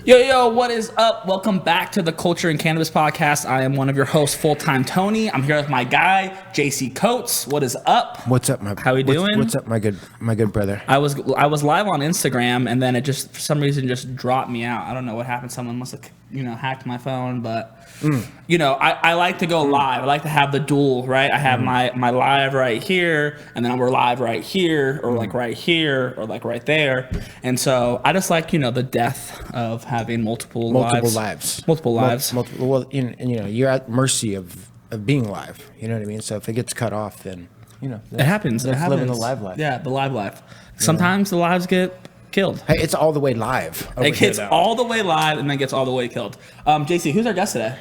Yo, what is up? Welcome back to the Culture and Cannabis Podcast. I am one of your hosts, Full-Time Tony. I'm here with my guy, JC Coates. What is up? What's up, How we doing? What's up, my good brother? I was live on Instagram, and then it just, for some reason, just dropped me out. I don't know what happened. Someone must have, hacked my phone, but... I like to go live. I like to have the dual, right? I have my live right here, and then we're live right here, or like right here, or like right there. And so I just like, the death of having multiple lives. Well, you're at mercy of being live. You know what I mean? So if it gets cut off, then, it happens. That's living the live life. Yeah, the live life. Sometimes the lives get killed. Hey, it's all the way live. It gets all the way live and then gets all the way killed. JC, who's our guest today?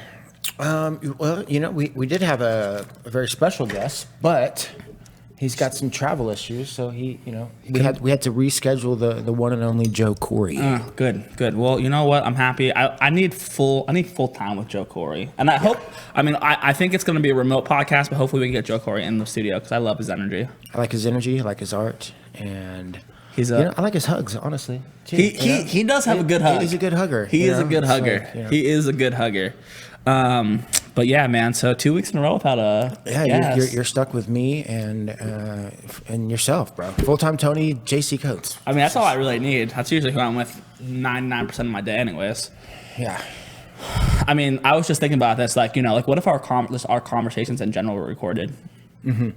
Well, we did have a very special guest, but he's got some travel issues, so we had to reschedule the one and only Joe Corey. Good. Well, you know what? I'm happy. I need full time with Joe Corey, and I hope. I think it's going to be a remote podcast, but hopefully we can get Joe Corey in the studio because I love his energy. I like his energy. I like his art, and I like his hugs. Honestly, he does have a good hug. He's a good hugger. He is a good hugger. He is a good hugger. But yeah, man. So 2 weeks in a row without a you're stuck with me and yourself, bro. Full-time Tony, JC Coates. That's all I really need. That's usually who I'm with 99% of my day, anyways. Yeah. I was just thinking about this, like what if our conversations in general were recorded? Mm-hmm.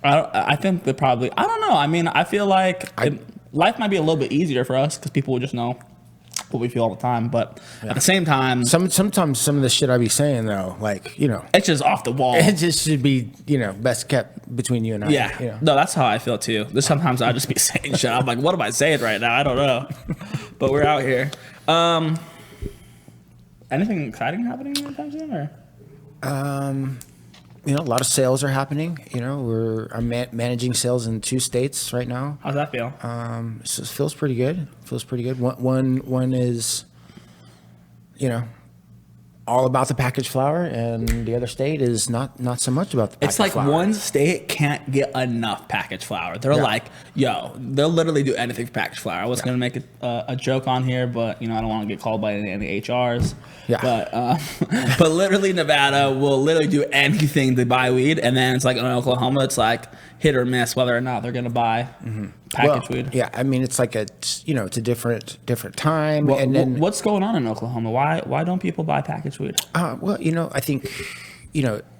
I think that probably. I don't know. I feel like life might be a little bit easier for us because people would just know what we feel all the time, but at the same time, sometimes some of the shit I be saying though, like it's just off the wall. It just should be best kept between you and I. Yeah, no, that's how I feel too. There's sometimes I just be saying shit. I'm like, what am I saying right now? I don't know, but we're out here. Anything exciting happening anytime soon, or? A lot of sales are happening. I'm managing sales in 2 states right now. How's that feel? So it feels pretty good. One is, all about the packaged flower, and the other state is not so much about the packaged flower. It's like one state can't get enough packaged flower. They're like, they'll literally do anything for packaged flower. I was going to make a joke on here, but, I don't want to get called by any HRs. Yeah. But literally Nevada will literally do anything to buy weed, and then it's like in Oklahoma, it's like hit or miss whether or not they're going to buy packaged weed. Yeah, it's like it's a different time. Well, and then what's going on in Oklahoma? Why don't people buy packaged weed? I think,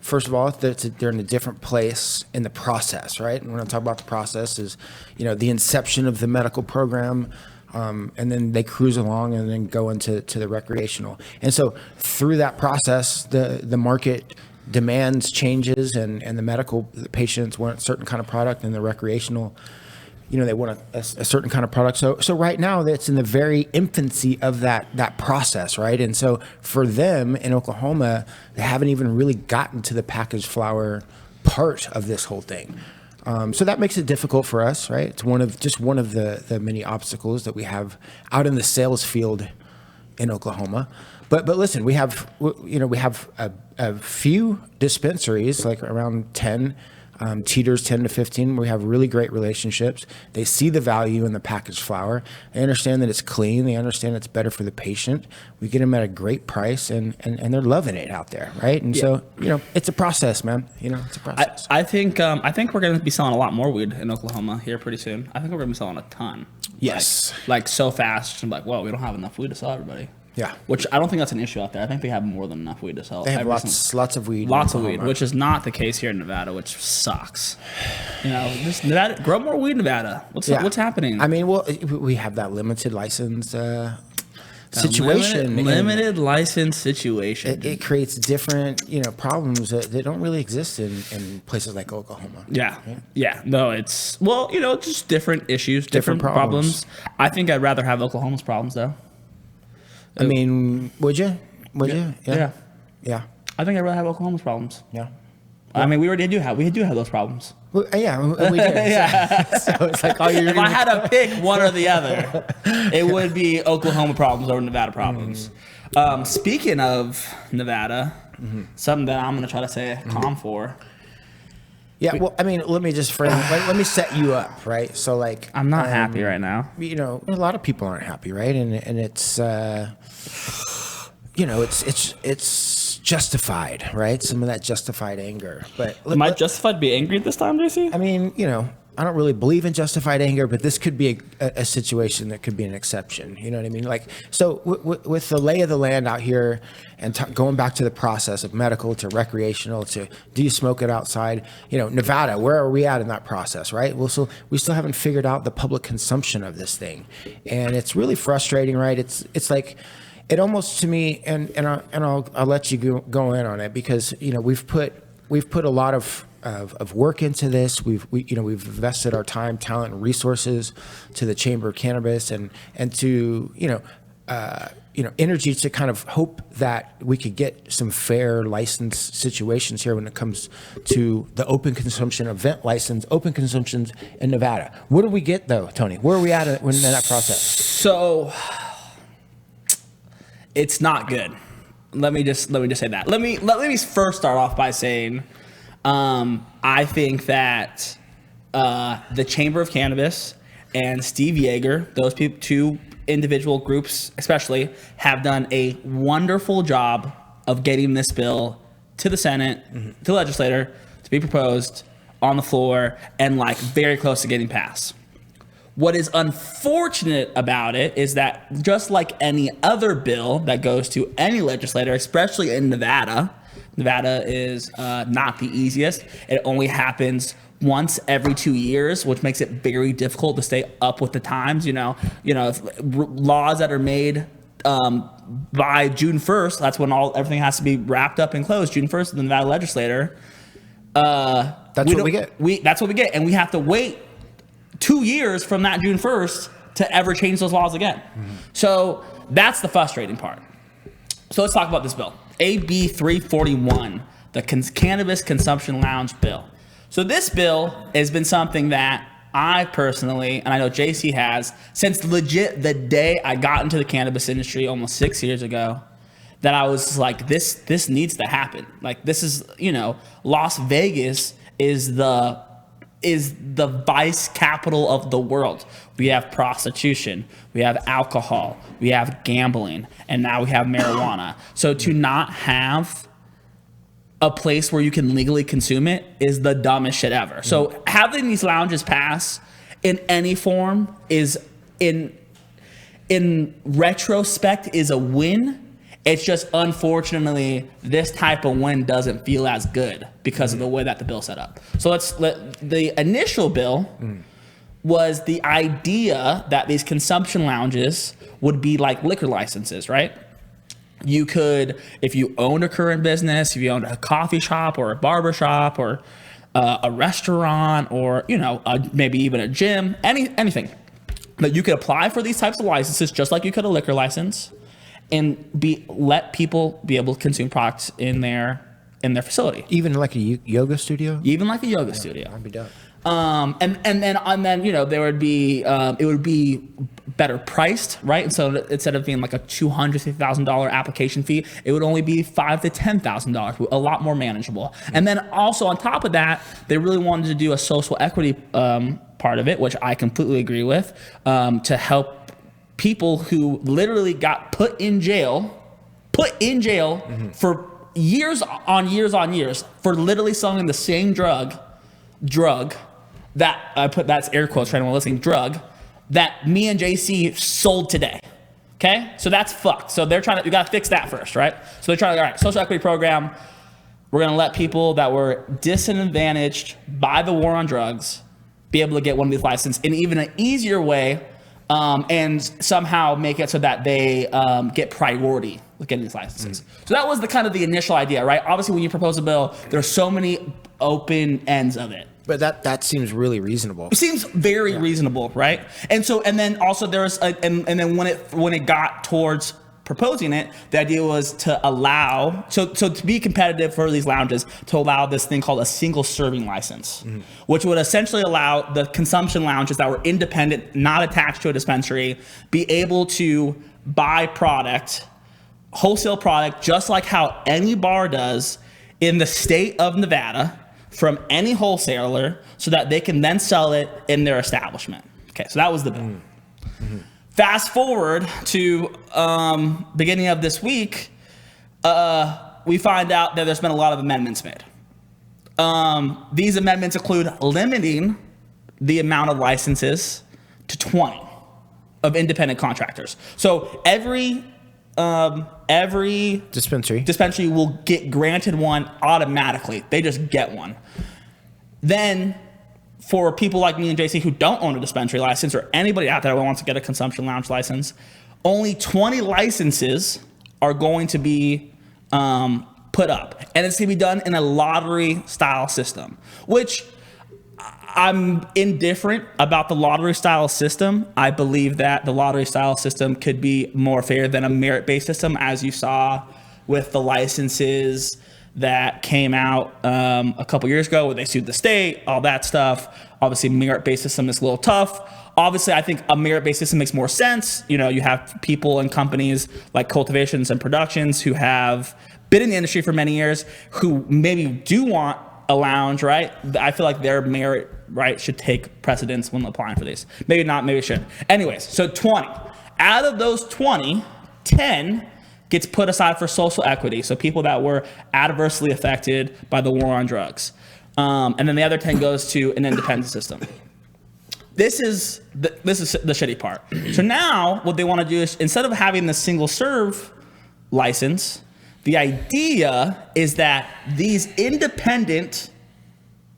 first of all, they're in a different place in the process, right? And when I talk about the process is, the inception of the medical program, and then they cruise along and then go into the recreational. And so through that process, the market demands changes, and the patients want a certain kind of product, and the recreational, they want a certain kind of product. So right now it's in the very infancy of that process, right? And so for them in Oklahoma, they haven't even really gotten to the packaged flower part of this whole thing. So that makes it difficult for us, right? It's one of the many obstacles that we have out in the sales field in Oklahoma. But listen, we have a few dispensaries, like around 10. Teeters 10 to 15, we have really great relationships. They see the value in the packaged flower. They understand that it's clean. They understand it's better for the patient. We get them at a great price, and they're loving it out there, right? And so, it's a process, man. It's a process. I think we're going to be selling a lot more weed in Oklahoma here pretty soon. I think we're going to be selling a ton. Yes. Like so fast. I'm like, whoa, we don't have enough weed to sell everybody. Yeah. Which I don't think that's an issue out there. I think they have more than enough weed to sell. They have lots of weed. Lots of weed, which is not the case here in Nevada, which sucks. Just Nevada, grow more weed, Nevada. What's happening? We have that limited license situation. Limited license situation. It creates different, problems that don't really exist in places like Oklahoma. Yeah. No, it's just different issues, different problems. I think I'd rather have Oklahoma's problems though. Would you? Yeah. I think I'd rather have Oklahoma's problems. Yeah. We do have those problems. Well, yeah, we do. Yeah. So it's like, if I had to pick one or the other, it would be Oklahoma problems over Nevada problems. Speaking of Nevada, something that I'm going to try to say calm for. Yeah, well, I mean, let me just frame. Let me set you up, right? So, like, I'm not happy right now. You know, a lot of people aren't happy, right? And it's, you know, it's justified, right? Some of that justified anger. But Am I justified to be angry this time, JC? I mean, you know, I don't really believe in justified anger, but this could be a situation that could be an exception. You know what I mean? Like, so with the lay of the land out here and going back to the process of medical to recreational to do you smoke it outside? You know, Nevada, where are we at in that process, right? Well, so we still haven't figured out the public consumption of this thing. And it's really frustrating, right? It's like, it almost to me, and I'll let you go in on it because, you know, we've put a lot of work into this. We've invested our time, talent, and resources to the Chamber of Cannabis and to energy to kind of hope that we could get some fair license situations here when it comes to the open consumption event license, open consumptions in Nevada. What do we get though, Tony? Where are we at in that process? So it's not good. Let me just say that. Let me first start off by saying, I think that the Chamber of Cannabis and Steve Yeager, those people, two individual groups especially, have done a wonderful job of getting this bill to the Senate, to the legislator, to be proposed on the floor, and like very close to getting passed. What is unfortunate about it is that just like any other bill that goes to any legislator, especially in Nevada is not the easiest. It only happens once every 2 years, which makes it very difficult to stay up with the times. You know, if laws that are made by June 1st, that's when everything has to be wrapped up and closed. June 1st, the Nevada legislator. That's what we get. That's what we get, and we have to wait 2 years from that June 1st to ever change those laws again. So that's the frustrating part. So let's talk about this bill. AB 341, the Cannabis Consumption Lounge bill. So this bill has been something that I personally, and I know JC has, since legit the day I got into the cannabis industry almost 6 years ago, that I was like, this needs to happen. Like, this is, you know, Las Vegas is the vice capital of the world. We have prostitution, we have alcohol, we have gambling, and now we have marijuana. So to not have a place where you can legally consume it is the dumbest shit ever. So having these lounges pass in any form is, in retrospect, is a win. It's just, unfortunately, this type of win doesn't feel as good because of the way that the bill set up. So the initial bill was the idea that these consumption lounges would be like liquor licenses, right? You could, if you owned a current business, if you owned a coffee shop or a barber shop or a restaurant or, you know, maybe even a gym, anything, that you could apply for these types of licenses just like you could a liquor license, and let people be able to consume products in their facility. Even like a yoga studio? Even like a yoga studio. That'd be dope. And then, you know, there would be, it would be better priced, right? And so instead of being like a $250,000 application fee, it would only be $5,000 to $10,000, a lot more manageable. And then also on top of that, they really wanted to do a social equity part of it, which I completely agree with, to help people who literally got put in jail for years on years for literally selling the same drug that I put, that's air quotes for anyone listening, drug that me and JC sold today. Okay, so that's fucked. So they're trying to, we got to fix that first, right? So they're trying to, all right, social equity program. We're going to let people that were disadvantaged by the war on drugs be able to get one of these licenses in even an easier way. And somehow make it so that they get priority with getting these licenses. So that was the kind of the initial idea, right? Obviously, when you propose a bill, there's so many open ends of it. But that seems really reasonable. It seems very reasonable, right? And so, and then also there's, and then when it got towards proposing it, the idea was to allow, so to be competitive for these lounges, to allow this thing called a single serving license, which would essentially allow the consumption lounges that were independent, not attached to a dispensary, be able to buy product, wholesale product, just like how any bar does in the state of Nevada, from any wholesaler so that they can then sell it in their establishment. Okay, so that was the bill. Mm-hmm. Fast forward to beginning of this week, we find out that there's been a lot of amendments made. These amendments include limiting the amount of licenses to 20 of independent contractors. So every dispensary will get granted one automatically. They just get one. Then for people like me and JC who don't own a dispensary license, or anybody out there who wants to get a consumption lounge license, only 20 licenses are going to be put up. And it's going to be done in a lottery style system, which I'm indifferent about the lottery style system. I believe that the lottery style system could be more fair than a merit-based system, as you saw with the licenses that came out a couple years ago where they sued the state, all that stuff. Obviously, merit-based system is a little tough. Obviously, I think a merit-based system makes more sense. You know, you have people and companies like Cultivations and Productions who have been in the industry for many years who maybe do want a lounge, right? I feel like their merit, right, should take precedence when applying for these. Maybe not, maybe it should. Anyways, so 20. Out of those 20, 10 gets put aside for social equity, so people that were adversely affected by the war on drugs. And then the other 10 goes to an independent system. This is the shitty part. So now what they want to do is, instead of having the single serve license, the idea is that these independent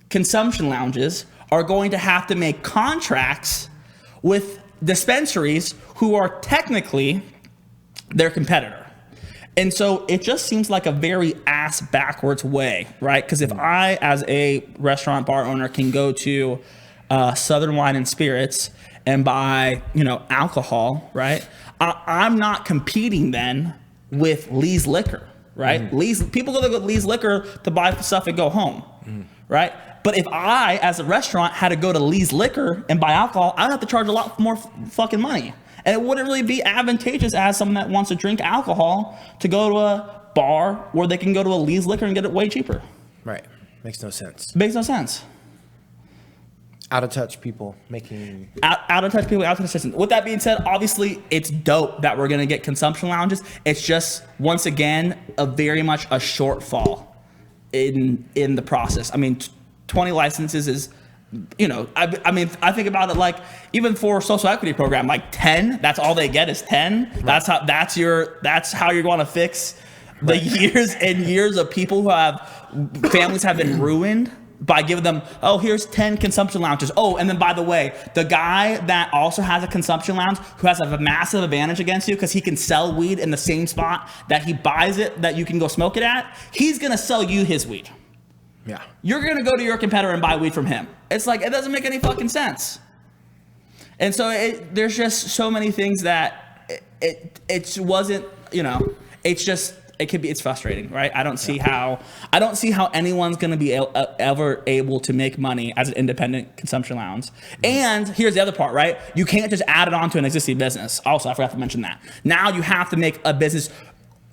consumption lounges are going to have to make contracts with dispensaries who are technically their competitor. And so it just seems like a very ass backwards way, right? Because if I, as a restaurant bar owner, can go to Southern Wine and Spirits and buy, alcohol, right? I'm not competing then with Lee's Liquor, right? People go to Lee's Liquor to buy stuff and go home, right? But if I, as a restaurant, had to go to Lee's Liquor and buy alcohol, I'd have to charge a lot more fucking money. And it wouldn't really be advantageous as someone that wants to drink alcohol to go to a bar where they can go to a Lee's Liquor and get it way cheaper. Right. Makes no sense. Makes no sense. Out of touch people making... Out of touch people, out of touch systems. With that being said, obviously, it's dope that we're going to get consumption lounges. It's just, once again, very much a shortfall in the process. I mean, 20 licenses is... I think about it like, even for social equity program, like 10, that's all they get is 10. Right. That's how you're going to fix the years and years of people who families have been ruined by giving them, here's 10 consumption lounges. And then by the way, the guy that also has a consumption lounge who has a massive advantage against you because he can sell weed in the same spot that he buys it, that you can go smoke it at, he's going to sell you his weed. Yeah. You're going to go to your competitor and buy weed from him. It's like, it doesn't make any fucking sense. And so there's just so many things that it wasn't, it's frustrating, right? I don't see how anyone's going to be ever able to make money as an independent consumption lounge. And here's the other part, right? You can't just add it on to an existing business. Also, I forgot to mention that. Now you have to make a business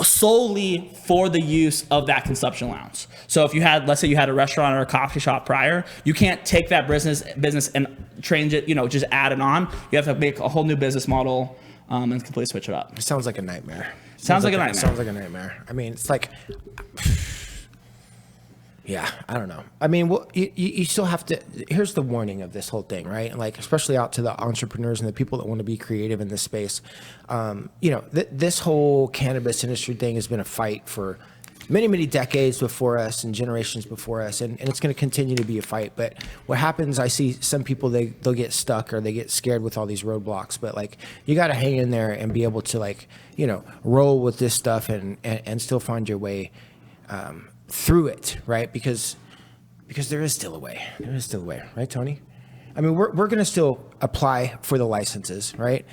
solely for the use of that consumption lounge. So if let's say you had a restaurant or a coffee shop prior, you can't take that business and change it, just add it on. You have to make a whole new business model and completely switch it up. It sounds like a nightmare. Sounds like a nightmare. Sounds like a nightmare. I mean, it's like, yeah, I don't know. I mean, well, you still have to, here's the warning of this whole thing, right? Like, especially out to the entrepreneurs and the people that want to be creative in this space. This whole cannabis industry thing has been a fight for many, many decades before us and generations before us. And it's going to continue to be a fight. But what happens, I see some people, they'll get stuck or they get scared with all these roadblocks. But like, you got to hang in there and be able to roll with this stuff and still find your way through it, right? Because there is still a way. There is still a way, right, Tony? I mean, we're going to still apply for the licenses, right?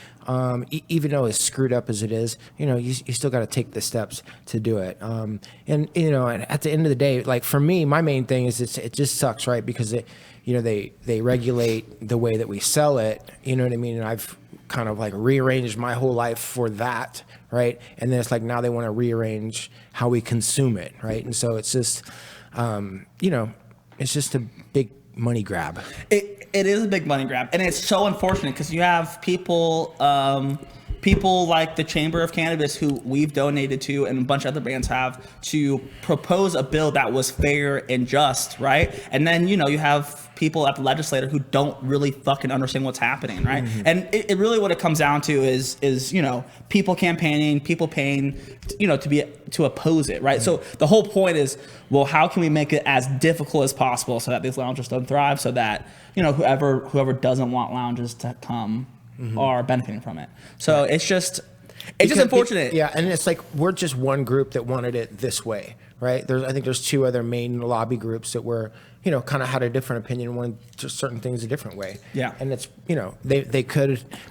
Even though as screwed up as it is, you still got to take the steps to do it. And at the end of the day, like for me, my main thing is it just sucks, right? Because they regulate the way that we sell it. You know what I mean? And I've kind of like rearranged my whole life for that, right? And then it's like now they want to rearrange how we consume it, right? And so it's just, it's just a big money grab. It is a big money grab, and it's so unfortunate because you have people like the Chamber of Cannabis, who we've donated to, and a bunch of other brands have, to propose a bill that was fair and just, right? And then, you have people at the legislature who don't really fucking understand what's happening, right? Mm-hmm. And it really, what it comes down to is people campaigning, people paying, to oppose it, right? Mm-hmm. So the whole point is, well, how can we make it as difficult as possible so that these lounges don't thrive, so that, whoever doesn't want lounges to come are benefiting from it. So it's just unfortunate. And it's like, we're just one group that wanted it this way, right? I think there's two other main lobby groups that were, kind of had a different opinion, wanted just certain things a different way. Yeah. And it's, they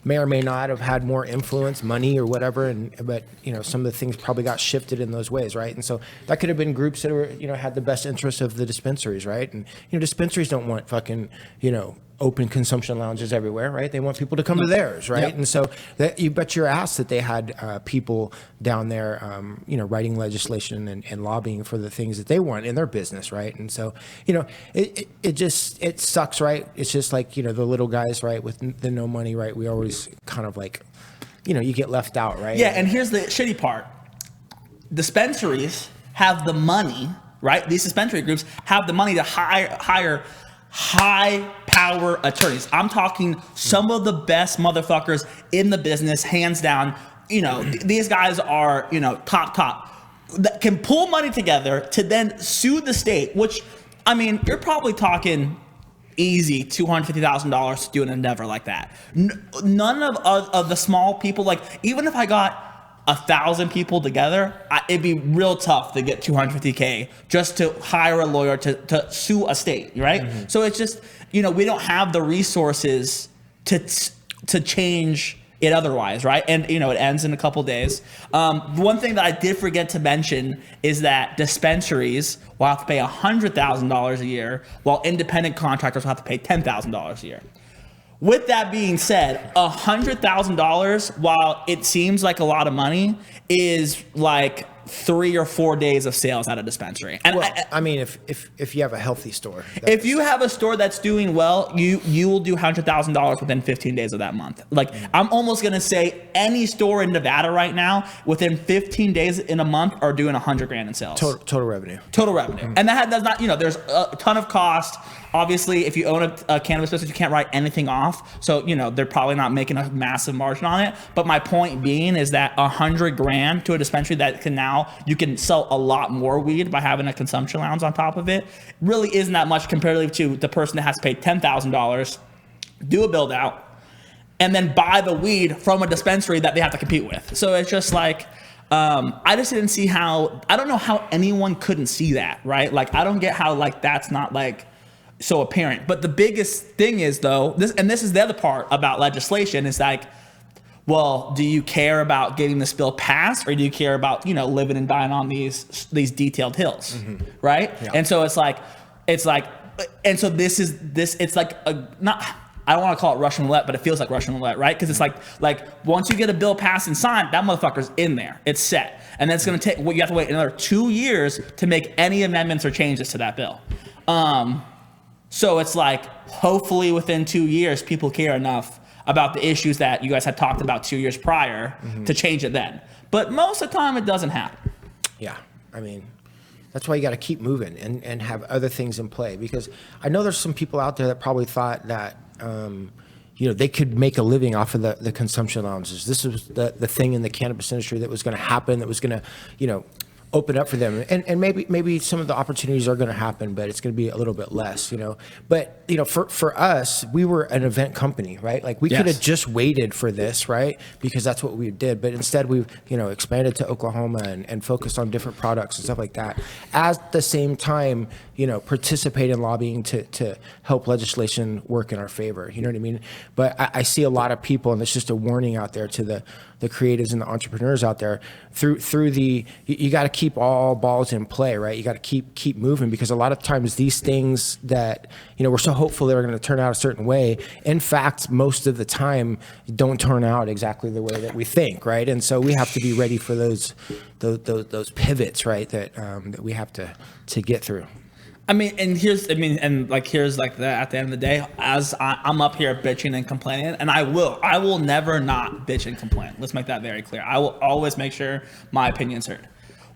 may or may not have had more influence, money or whatever, but some of the things probably got shifted in those ways, right? And so that could have been groups that were, had the best interest of the dispensaries, right? And dispensaries don't want fucking, open consumption lounges everywhere, right? They want people to come to theirs, right? Yep. And so you bet your ass that they had people down there, writing legislation and lobbying for the things that they want in their business, right? And so, it sucks, right? It's just like, the little guys, right, with the no money, right? We always kind of like, you get left out, right? Yeah, and here's the shitty part. Dispensaries have the money, right? These dispensary groups have the money to hire high power attorneys. I'm talking some of the best motherfuckers in the business, hands down. These guys are, top that can pull money together to then sue the state, which, I mean, you're probably talking easy $250,000 to do an endeavor like that. None of the small people, like, even if I got 1,000 people together, it'd be real tough to get $250K just to hire a lawyer to sue a state, right? Mm-hmm. So it's just, we don't have the resources to change it otherwise, right? And, it ends in a couple days. One thing that I did forget to mention is that dispensaries will have to pay $100,000 a year, while independent contractors will have to pay $10,000 a year. With that being said, $100,000, while it seems like a lot of money, is like 3 or 4 days of sales at a dispensary. And well, I mean, if you have a healthy store, if you have a store that's doing well, you will do $100,000 within 15 days of that month. Like, I'm almost gonna say any store in Nevada right now, within 15 days in a month, are doing $100,000 in sales. Total revenue. Total revenue, and that's not, there's a ton of cost. Obviously, if you own a cannabis business, you can't write anything off. So, they're probably not making a massive margin on it. But my point being is that $100,000 to a dispensary that you can sell a lot more weed by having a consumption lounge on top of it, really isn't that much comparative to the person that has to pay $10,000, do a build out, and then buy the weed from a dispensary that they have to compete with. So it's just like, I just didn't see I don't know how anyone couldn't see that, right? Like, I don't get how, like, that's not, like, so apparent. But the biggest thing is, though, this is the other part about legislation, is like, well, do you care about getting this bill passed, or do you care about, living and dying on these detailed hills, right? Yeah. And so it's like, and so it's like I don't want to call it Russian roulette, but it feels like Russian roulette, right? Because it's like once you get a bill passed and signed, that motherfucker's in there, it's set, and then it's going to take. You have to wait another 2 years to make any amendments or changes to that bill. So it's like, hopefully within 2 years, people care enough about the issues that you guys had talked about 2 years prior to change it then. But most of the time, it doesn't happen. Yeah, I mean, that's why you got to keep moving and have other things in play. Because I know there's some people out there that probably thought that, they could make a living off of the consumption lounges. This was the thing in the cannabis industry that was going to happen, that was going to, open up for them, and maybe some of the opportunities are going to happen, but it's going to be a little bit less, But for us, we were an event company, right? Like, we could have just waited for this, right? Because that's what we did. But instead, we expanded to Oklahoma and focused on different products and stuff like that. At the same time, participate in lobbying to help legislation work in our favor. You know what I mean? But I see a lot of people, and it's just a warning out there to the creatives and the entrepreneurs out there. You got to keep all balls in play, right? You got to keep moving, because a lot of times these things that we're so hopeful they're going to turn out a certain way, in fact, most of the time don't turn out exactly the way that we think, right? And so we have to be ready for those pivots, right? That we have to get through. I mean, and here's like that at the end of the day, as I'm up here bitching and complaining, and I will never not bitch and complain. Let's make that very clear. I will always make sure my opinion's heard.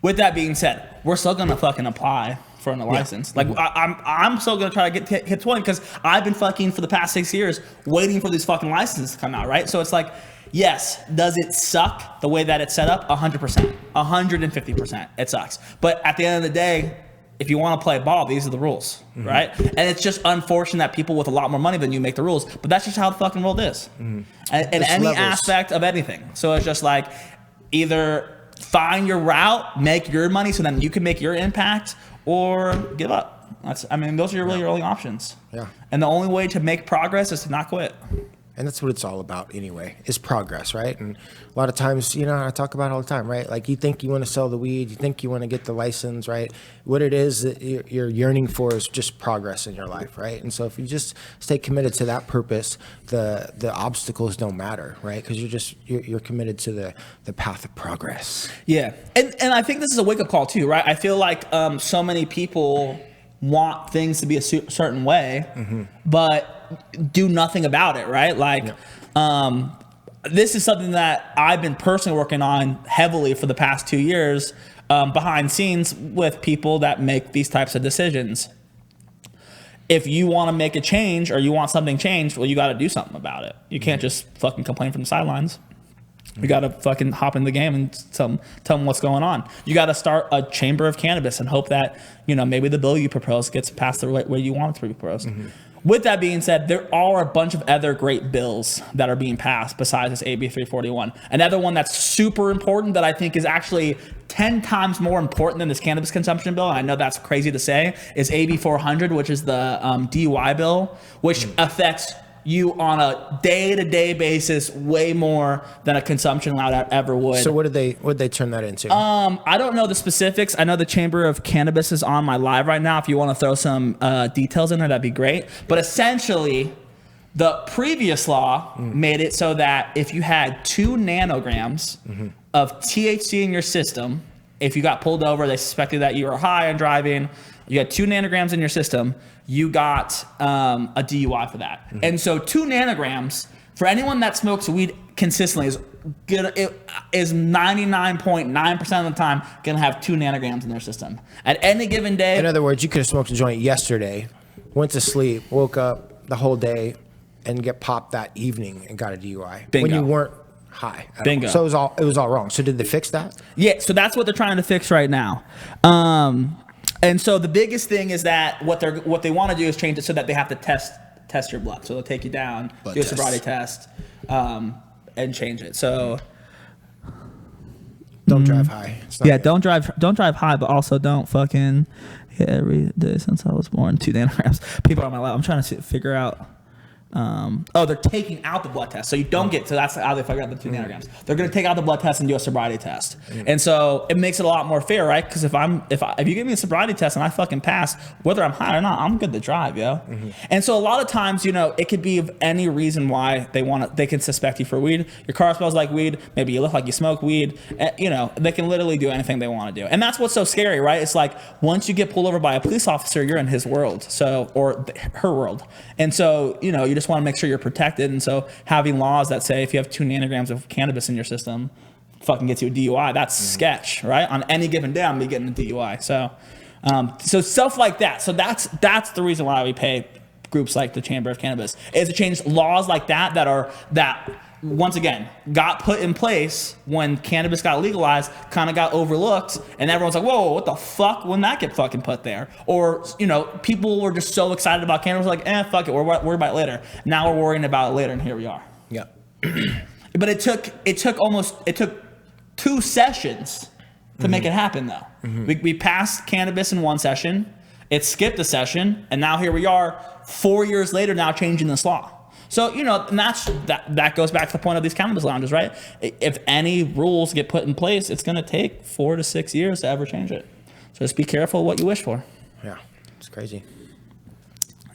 With that being said, we're still gonna fucking apply for a license. Like I'm still gonna try to hit 20 because I've been fucking for the past 6 years waiting for these fucking licenses to come out, right? So it's like, yes, does it suck the way that it's set up? 100%, 150%. It sucks. But at the end of the day, if you want to play ball, these are the rules, right? And it's just unfortunate that people with a lot more money than you make the rules, but that's just how the fucking world is. In any aspect of anything. So it's just like, either find your route, make your money so then you can make your impact, or give up. Those are your only options. Yeah. And the only way to make progress is to not quit. And that's what it's all about anyway, is progress, right? And a lot of times, I talk about it all the time, right? Like, you think you want to sell the weed, you think you want to get the license, right? What it is that you're yearning for is just progress in your life, right? And so if you just stay committed to that purpose, the obstacles don't matter, right? Because you're committed to the path of progress. Yeah. And I think this is a wake-up call too, right? I feel like so many people want things to be a certain way, but do nothing about it, right? Like, this is something that I've been personally working on heavily for the past 2 years, behind scenes with people that make these types of decisions. If you want to make a change or you want something changed, well, you got to do something about it. You can't just fucking complain from the sidelines. You got to fucking hop in the game and tell them what's going on. You got to start a chamber of cannabis and hope that, maybe the bill you propose gets passed the right way you want it to be proposed. With that being said, there are a bunch of other great bills that are being passed besides this AB 341. Another one that's super important that I think is actually 10 times more important than this cannabis consumption bill, and I know that's crazy to say, is AB 400, which is the DUI bill, which affects you on a day-to-day basis way more than a consumption allowed ever would. So what did they turn that into? I don't know the specifics. I know the Chamber of Cannabis is on my live right now. If you want to throw some details in there, that'd be great. But essentially, the previous law made it so that if you had 2 nanograms of THC in your system, if you got pulled over, they suspected that you were high and driving, you had 2 nanograms in your system, you got a DUI for that. And so 2 nanograms, for anyone that smokes weed consistently, is good. It is 99.9% of the time going to have 2 nanograms in their system. At any given day. In other words, you could have smoked a joint yesterday, went to sleep, woke up the whole day, and get popped that evening and got a DUI. Bingo. When you weren't high. Bingo. So it was all wrong. So did they fix that? Yeah, so that's what they're trying to fix right now. And so the biggest thing is that what they want to do is change it so that they have to test your blood. So they'll take you down, do a sobriety test, and change it. So don't drive high. Yeah, don't drive high, but also don't fucking hit every day since I was born 2 nanograms. People on my lap. I'm trying to figure out. They're taking out the blood test, so you don't get. So that's how they figure out the 2 nanograms. They're going to take out the blood test and do a sobriety test, and so it makes it a lot more fair, right? Because if you give me a sobriety test and I fucking pass, whether I'm high or not, I'm good to drive, yo. And so a lot of times, it could be of any reason why they can suspect you for weed. Your car smells like weed. Maybe you look like you smoke weed. They can literally do anything they want to do, and that's what's so scary, right? It's like once you get pulled over by a police officer, you're in his world, or her world, and so you just want to make sure you're protected. And so having laws that say if you have 2 nanograms of cannabis in your system fucking gets you a DUI, that's sketch, right? On any given day, I'm gonna be getting a DUI. So stuff like that. So that's the reason why we pay groups like the Chamber of Cannabis, is to change laws like that once again got put in place when cannabis got legalized, kind of got overlooked, and everyone's like, whoa, what the fuck, when that get fucking put there? Or people were just so excited about cannabis, like, fuck it, we're worried about it later. Now we're worrying about it later, and here we are. Yeah. But it took 2 sessions to make it happen, though. We passed cannabis in 1 session, it skipped a session, and now here we are 4 years later now changing this law. So, and that goes back to the point of these cannabis lounges, right? If any rules get put in place, it's going to take 4 to 6 years to ever change it. So just be careful what you wish for. Yeah, it's crazy.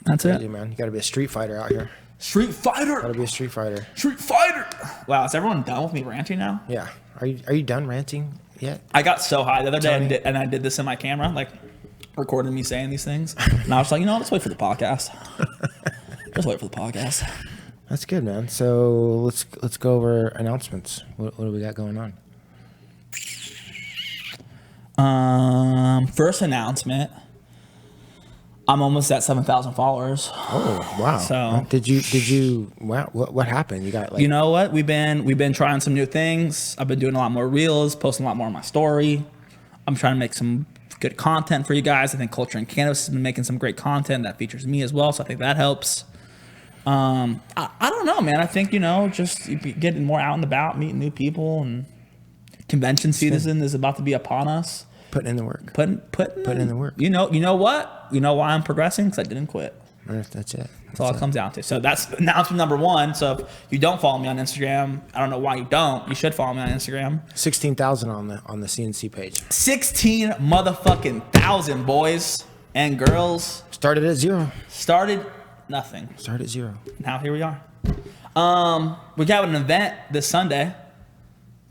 That's crazy, it. Man. You got to be a street fighter out here. Street fighter. Got to be a street fighter. Street fighter. Wow, is everyone done with me ranting now? Yeah. Are you done ranting yet? I got so high the other day and I did this in my camera, like recording me saying these things. And I was like, let's wait for the podcast. Just wait for the podcast. That's good, man. So let's go over announcements. What do we got going on? First announcement. I'm almost at 7,000 followers. Oh, wow. So did you wow, what happened? You got like, you know what? We've been trying some new things. I've been doing a lot more reels, posting a lot more on my story. I'm trying to make some good content for you guys. I think Culture and Cannabis has been making some great content that features me as well. So I think that helps. I don't know, man. I think, just getting more out and about, meeting new people, and convention season is about to be upon us. Putting in the work. Putting in the work. You know what? You know why I'm progressing? Because I didn't quit. That's it. That's all it comes down to. So that's announcement number one. So if you don't follow me on Instagram, I don't know why you don't. You should follow me on Instagram. 16,000 on the CNC page. 16 motherfucking thousand, boys and girls. Started at zero. Started nothing. Started at zero. Now here we are. We got an event this Sunday.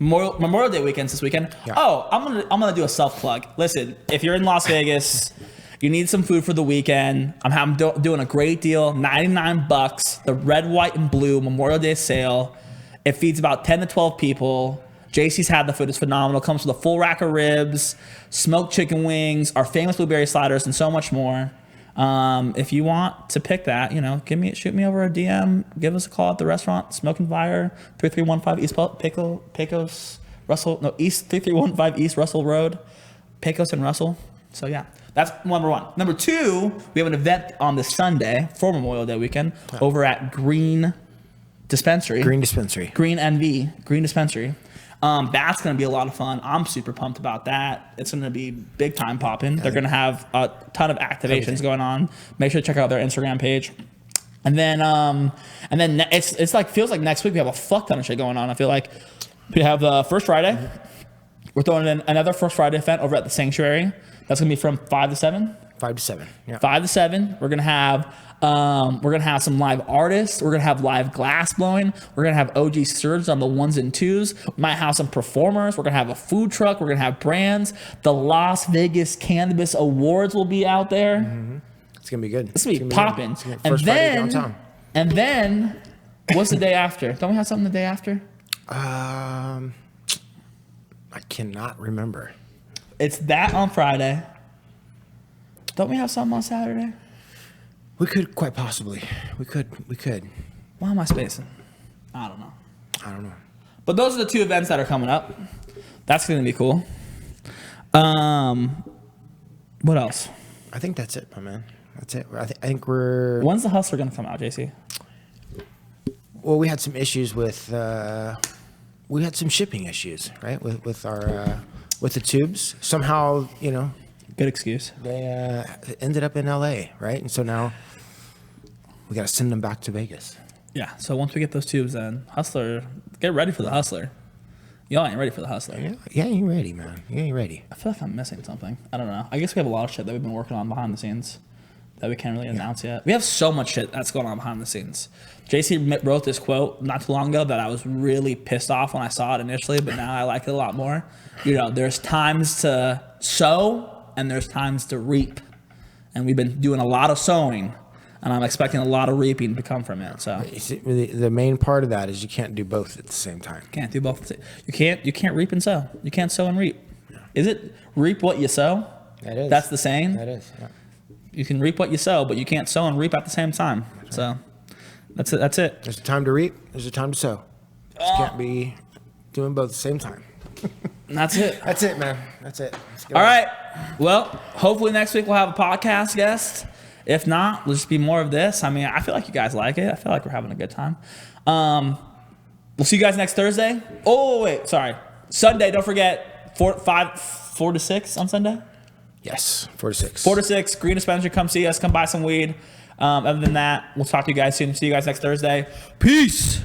Memorial Day weekends this weekend. Yeah. Oh, I'm gonna do a self plug. Listen, if you're in Las Vegas, you need some food for the weekend. I'm doing a great deal, $99. The red, white, and blue Memorial Day sale. It feeds about 10 to 12 people. JC's had the food. It's phenomenal. Comes with a full rack of ribs, smoked chicken wings, our famous blueberry sliders, and so much more. If you want to pick that, shoot me over a DM, give us a call at the restaurant, Smoking Fire, 3315 East 3315 East Russell Road, Pecos and Russell. So yeah, that's number one. Number two, we have an event on this Sunday for Memorial Day weekend over at Green Dispensary. Green Dispensary. Green Dispensary. That's going to be a lot of fun. I'm super pumped about that. It's going to be big time popping. They're going to have a ton of activations going on. Make sure to check out their Instagram page. And then it's like, feels like next week we have a fuck ton of shit going on. I feel like we have the First Friday. We're throwing in another First Friday event over at the Sanctuary. That's going to be from 5 to 7. 5 to 7. Yeah. 5 to 7. We're gonna have some live artists. We're gonna have live glass blowing. We're gonna have OG Surge on the 1s and 2s. We might have some performers. We're gonna have a food truck. We're gonna have brands. The Las Vegas Cannabis Awards will be out there. Mm-hmm. It's gonna be good. It's gonna be popping. And then, what's the day after? Don't we have something the day after? I cannot remember. It's that on Friday. Don't we have something on Saturday? We could, quite possibly. We could. Why am I spacing? I don't know. But those are the two events that are coming up. That's going to be cool. What else? I think that's it, my man. That's it. I think we're... When's the Hustler going to come out, JC? Well, we had some issues with... we had some shipping issues, right? With our... with the tubes. Somehow, Good excuse. They ended up in LA, right? And so now we got to send them back to Vegas. Yeah. So once we get those tubes, then Hustler, get ready for the Hustler. Y'all ain't ready for the Hustler. Yeah, you ain't ready, man. You ain't ready. I feel like I'm missing something. I don't know. I guess we have a lot of shit that we've been working on behind the scenes that we can't really announce yet. We have so much shit that's going on behind the scenes. JC wrote this quote not too long ago that I was really pissed off when I saw it initially, but now I like it a lot more. There's times to sow and there's times to reap. And we've been doing a lot of sowing, and I'm expecting a lot of reaping to come from it. So the main part of that is you can't do both at the same time. Can't do both. You can't reap and sow. You can't sow and reap. Yeah. Is it reap what you sow? That is. That's the saying? That is, yeah. You can reap what you sow, but you can't sow and reap at the same time. That's right. So that's it. There's a time to reap. There's a time to sow. You can't be doing both at the same time. That's it. That's it, man. That's it. All right. Well, hopefully next week we'll have a podcast guest. If not, we'll just be more of this. I mean, I feel like you guys like it. I feel like we're having a good time. We'll see you guys next Thursday. Oh, wait. Sorry. Sunday, don't forget, 4 to 6 on Sunday? Yes, 4 to 6. 4 to 6. Green Dispensary. Come see us. Come buy some weed. Other than that, we'll talk to you guys soon. See you guys next Thursday. Peace.